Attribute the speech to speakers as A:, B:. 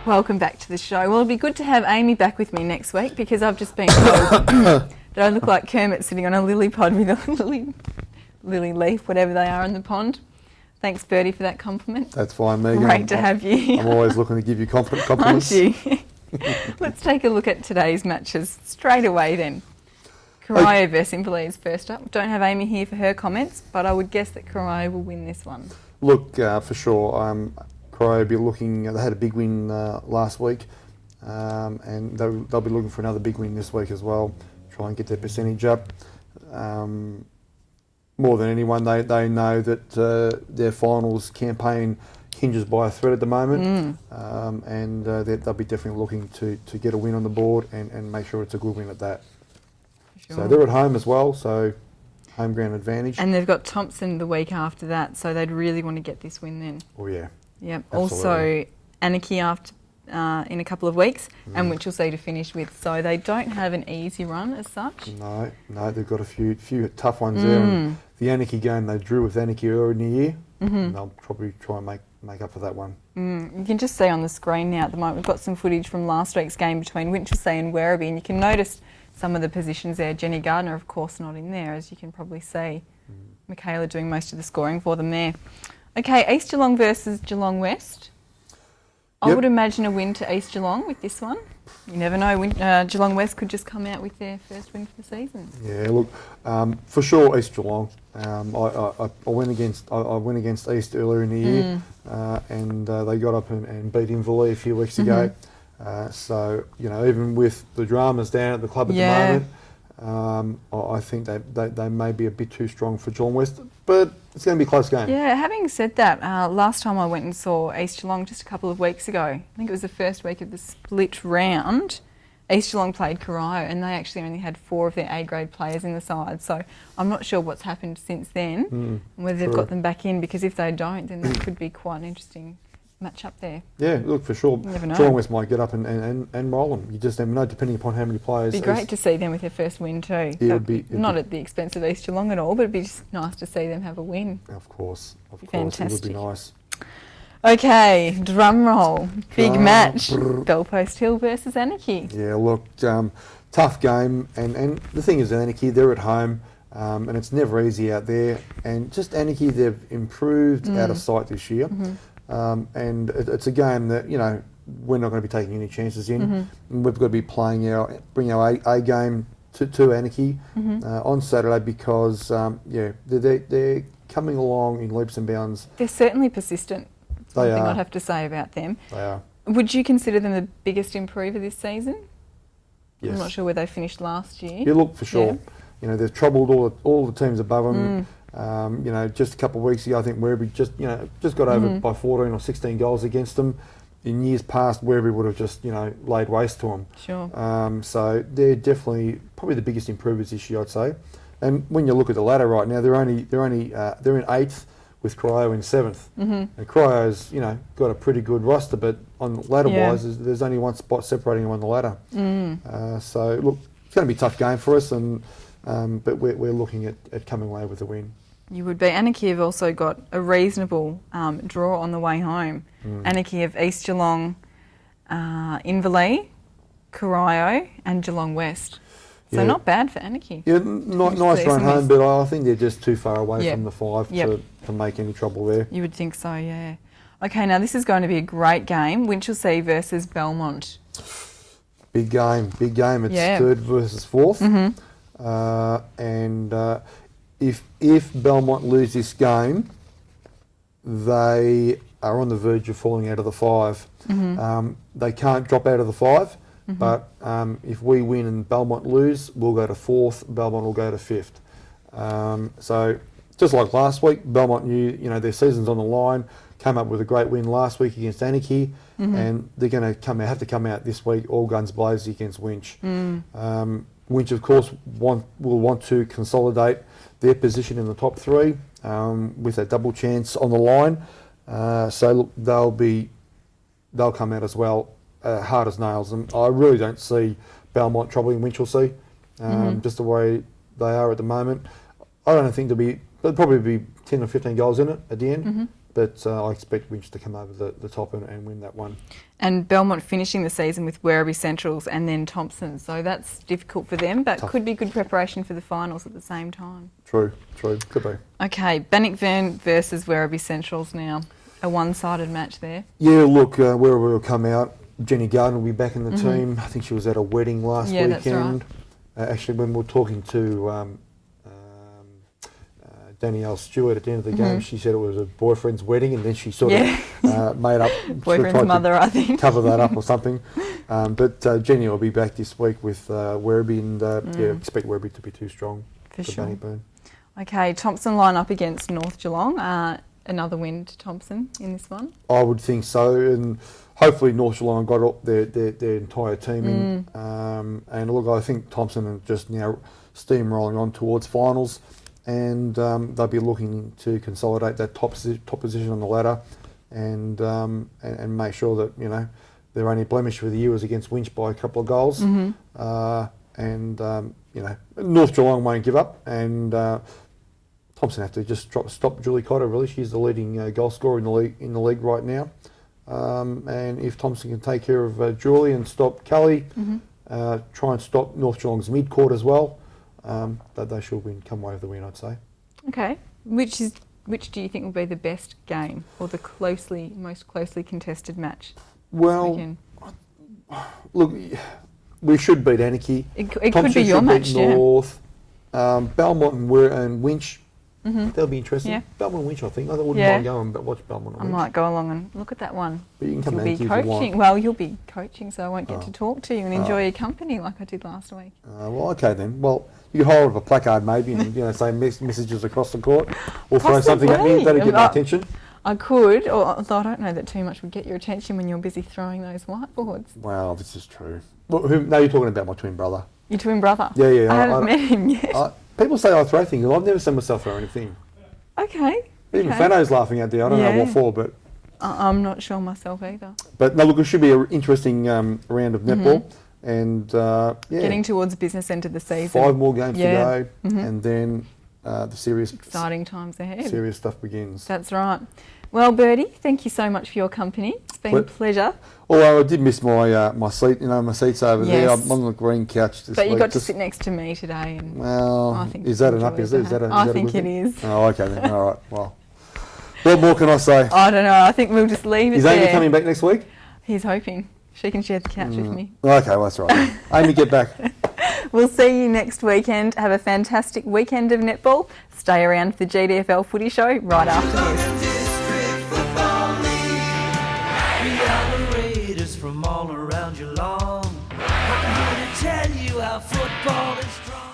A: Welcome back to the show. Well, it'll be good to have Amy back with me next week because I've just been told that I look like Kermit sitting on a lily pod with a lily leaf, whatever they are in the pond. Thanks, Bertie, for that compliment.
B: That's fine, Megan.
A: Great to have you.
B: I'm always looking to give you compliments.
A: Aren't you? Let's take a look at today's matches straight away then. Corio versus Invalides first up. Don't have Amy here for her comments, but I would guess that Corio will win this one.
B: Look, for sure, Corio will be looking. They had a big win last week, and they'll be looking for another big win this week as well. Try and get their percentage up. More than anyone, they know that their finals campaign hinges by a thread at the moment, and they'll be definitely looking to get a win on the board and make sure it's a good win at that. Sure. So they're at home as well, so home ground advantage.
A: And they've got Thompson the week after that, so they'd really want to get this win then.
B: Oh yeah.
A: Yep. Also, Anarchy after in a couple of weeks, and Winchelsea to finish with. So they don't have an easy run as such.
B: No, they've got a few tough ones there. And the Anarchy game they drew with Anarchy earlier in the year, and they'll probably try and make up for that one.
A: You can just see on the screen now at the moment, we've got some footage from last week's game between Winchelsea and Werribee, and you can notice some of the positions there. Jenny Gardner, of course, not in there, as you can probably see. Michaela doing most of the scoring for them there. Okay, East Geelong versus Geelong West. I would imagine a win to East Geelong with this one. You never know, Geelong West could just come out with their first win for the season. Yeah,
B: look, for sure East Geelong. I went against East earlier in the year, and they got up and beat Inverleigh a few weeks ago. So, even with the dramas down at the club at the moment, I think they may be a bit too strong for Geelong West, but it's going to be a close game.
A: Yeah, having said that, last time I went and saw East Geelong just a couple of weeks ago, I think it was the first week of the split round, East Geelong played Corio and they actually only had 4 of their A-grade players in the side. So I'm not sure what's happened since then and whether they've got them back in, because if they don't, then that could be quite an interesting match up there.
B: Yeah, look, for sure.
A: You never know.
B: Geelong West might get up and roll them. You just never know, depending upon how many players.
A: It'd be great to see them with their first win too.
B: Yeah, it'd be
A: not at the expense of East Geelong at all, but it'd be just nice to see them have a win.
B: Of course.
A: Fantastic.
B: It would be nice.
A: Okay, drum roll. Big match. Bellpost Hill versus Anarchy.
B: Yeah, look, tough game. And the thing is, Anarchy, they're at home. And it's never easy out there. And just Anarchy, they've improved out of sight this year. And it's a game that, we're not going to be taking any chances in. And we've got to be bring our A game to Anarchy on Saturday because, they're coming along in leaps and bounds.
A: They're certainly persistent.
B: They
A: Something
B: are.
A: I'd have to say about them.
B: They are.
A: Would you consider them the biggest improver this season?
B: Yes.
A: I'm not sure where they finished last year.
B: Yeah, look, for sure. Yeah. They've troubled all the teams above them. Just a couple of weeks ago, I think Werribee just got over by 14 or 16 goals against them. In years past, Werribee would have just laid waste to them.
A: Sure.
B: So they're definitely probably the biggest improvers this year, I'd say. And when you look at the ladder right now, they're in 8th with Corio in 7th. And Crio's got a pretty good roster, but on ladder wise, there's only one spot separating them on the ladder. So look, it's going to be a tough game for us, and but we're looking at coming away with a win.
A: You would be. Anarchy have also got a reasonable draw on the way home. Anarchy of East Geelong, Inverleigh, Corio and Geelong West. So not bad for Anarchy.
B: Yeah, nice run home, but I think they're just too far away from the 5 to make any trouble there.
A: You would think so, yeah. Okay, now this is going to be a great game. Winchelsea versus Belmont.
B: Big game. It's 3rd versus 4th. And if Belmont lose this game, they are on the verge of falling out of the 5. They can't drop out of the 5. But if we win and Belmont lose, we'll go to 4th, Belmont will go to 5th. So just like last week, Belmont knew their season's on the line, came up with a great win last week against Anarchy, and they're going to have to come out this week all guns blazing against Winch. Winch, of course, will want to consolidate their position in the top 3 with a double chance on the line. So look, they'll come out as well. Hard as nails, and I really don't see Belmont troubling Winchelsea, just the way they are at the moment. I don't think there'll probably be 10 or 15 goals in it at the end, but I expect Winch to come over the top and win that one.
A: And Belmont finishing the season with Werribee Centrals and then Thompson, so that's difficult for them, but
B: Tough.
A: could be good preparation for the finals at the same time.
B: True, could be.
A: Okay, Bannockburn versus Werribee Centrals now. A one-sided match there.
B: Yeah, look, Werribee will come out. Jenny Gardner will be back in the team. I think she was at a wedding last weekend.
A: That's right.
B: Actually, when we were talking to Danielle Stewart at the end of the game, she said it was a boyfriend's wedding, and then she sort of made up.
A: Boyfriend's mother, I think.
B: Cover that up or something. But Jenny will be back this week with Werribee, and expect Werribee to be too strong for
A: sure.
B: Bannockburn.
A: Okay, Thompson line up against North Geelong. Another win to Thompson in this one? I
B: would think so, and hopefully North Geelong got up their entire team in. And look, I think Thompson are just now steamrolling on towards finals, and they'll be looking to consolidate that top position on the ladder, and make sure that their only blemish for the year was against Winch by a couple of goals. North Geelong won't give up, and Thompson have to just stop Julie Cotter. Really, she's the leading goal scorer in the league right now. And if Thompson can take care of Julie and stop Kelly, try and stop North Geelong's mid-court as well, that they should come away with the win, I'd say.
A: Okay. Which do you think will be the best game or the most closely contested match?
B: Well, look, we should beat Anarchy.
A: It could be your match,
B: North. Belmont and Winch. That'll be interesting. Yeah. Belmont and Winch, I think. I wouldn't mind going but watch Belmont and Winch.
A: I might go along and look at that one.
B: But you can come
A: You'll be coaching. Well, you'll be coaching, so I won't get to talk to you and enjoy your company like I did last week.
B: Well, okay then. Well, you could hold up a placard maybe and say messages across the court, or throw something at me that'll get my attention.
A: I could, although I don't know that too much would get your attention when you're busy throwing those whiteboards.
B: Well, this is true. Well, no, you're talking about my twin brother.
A: Your twin brother?
B: Yeah.
A: I haven't met him yet.
B: People say I throw things, and I've never seen myself throw anything.
A: Okay.
B: Even Fano's laughing out there. I don't know what for, but
A: I'm not sure myself either.
B: But no, look, it should be an interesting round of netball, and
A: getting towards the business end of the season.
B: 5 more games to go, and then the serious
A: exciting times ahead.
B: Serious stuff begins.
A: That's right. Well, Bertie, thank you so much for your company. It's been a pleasure.
B: Although I did miss my my seat, my seat's over there. I'm on the green couch this week.
A: But you got to sit next to me today. And
B: well,
A: I think
B: is that enough? I
A: think it is.
B: Oh, okay then. All right. Well, what more can I say?
A: I don't know. I think we'll just leave it there.
B: Is Amy coming back next week?
A: He's hoping. She can share the couch with me.
B: Okay, well, that's right. Amy, get back.
A: We'll see you next weekend. Have a fantastic weekend of netball. Stay around for the GDFL Footy Show right after this.
C: From all around your lawn, I'm here to tell you how football is strong.